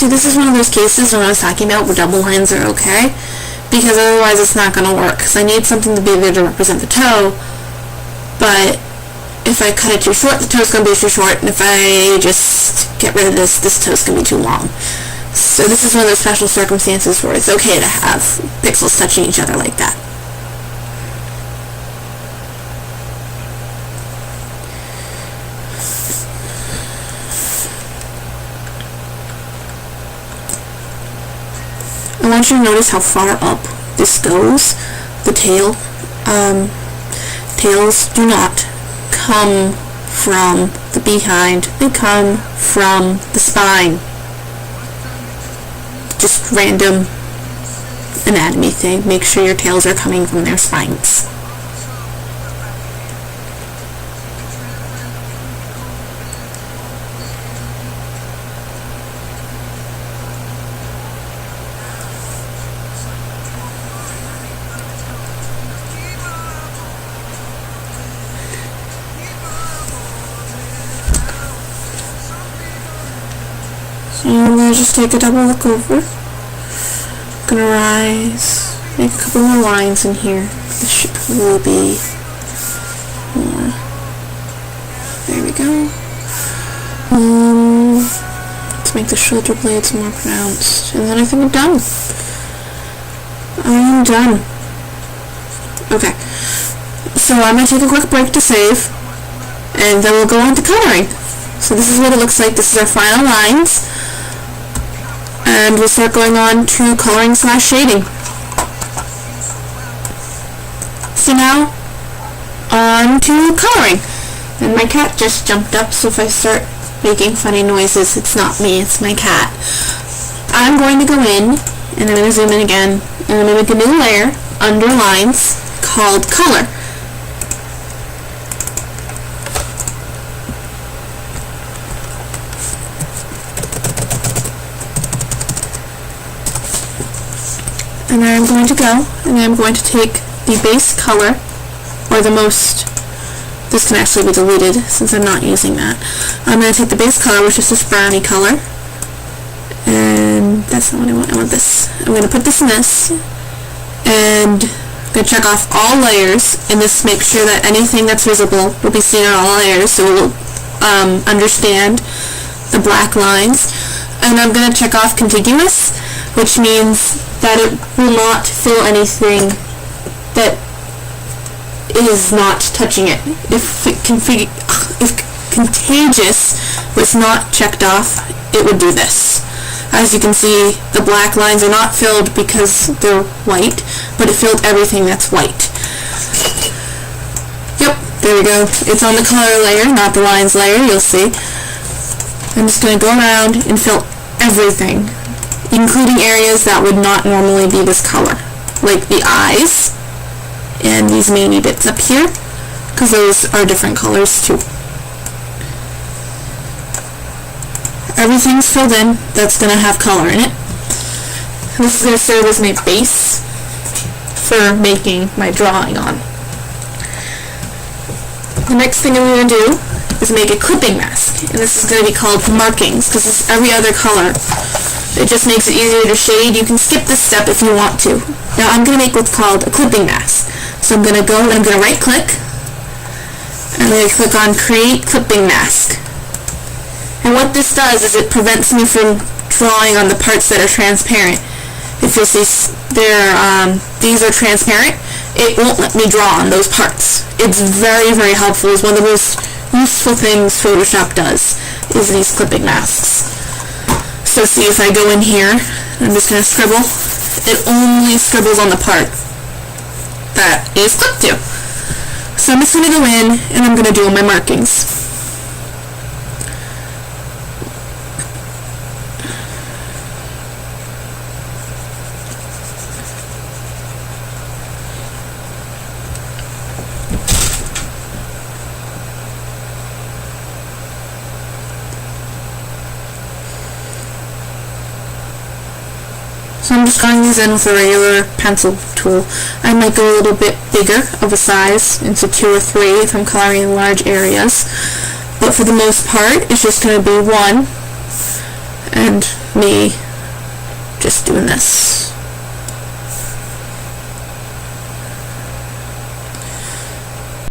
see, this is one of those cases when I was talking about where double lines are okay, because otherwise it's not going to work, because I need something to be there to represent the toe, but if I cut it too short, the toe's going to be too short, and if I just get rid of this toe's going to be too long. So this is one of those special circumstances where it's okay to have pixels touching each other like that. I want you to notice how far up this goes, the tail. Tails do not come from the behind, they come from the spine. Just random anatomy thing. Make sure your tails are coming from their spines. So I'm going to just take a double look over. I'm going to rise, make a couple more lines in here. This should probably be more. There we go. Let's make the shoulder blades more pronounced. And then I think I'm done. I am done. Okay. So I'm going to take a quick break to save. And then we'll go on to coloring. So this is what it looks like. This is our final lines. And we'll start going on to coloring / shading. So now, on to coloring. And my cat just jumped up, so if I start making funny noises, it's not me, it's my cat. I'm going to go in, and I'm going to zoom in again, and I'm going to make a new layer under lines called color. And I'm going to go, and I'm going to take the base color, or the most, this can actually be deleted since I'm not using that. I'm going to take the base color, which is this browny color, and that's not what I want this. I'm going to put this in this, and I'm going to check off all layers, and this makes sure that anything that's visible will be seen on all layers, so we'll understand the black lines. And I'm going to check off contiguous, which means that it will not fill anything that is not touching it. If contagious was not checked off, it would do this. As you can see, the black lines are not filled because they're white, but it filled everything that's white. Yep, there we go. It's on the color layer, not the lines layer, you'll see. I'm just going to go around and fill everything, including areas that would not normally be this color, like the eyes and these veiny bits up here, because those are different colors too. Everything's filled in that's going to have color in it. This is going to serve as my base for making my drawing on. The next thing I'm going to do is make a clipping mask, and this is going to be called markings, because it's every other color. It just makes it easier to shade. You can skip this step if you want to. Now I'm going to make what's called a clipping mask. So I'm going to go and I'm going to right click, and I'm going to click on create clipping mask. And what this does is it prevents me from drawing on the parts that are transparent. If you'll see these are transparent, it won't let me draw on those parts. It's very, very helpful. It's one of the most useful things Photoshop does, is these clipping masks. So see, if I go in here, I'm just going to scribble, it only scribbles on the part that is clipped to. So I'm just going to go in, and I'm going to do my markings. So I'm just drawing these in with a regular pencil tool. I might go a little bit bigger of a size, into 2 or 3 if I'm coloring in large areas. But for the most part, it's just going to be 1. and me just doing this.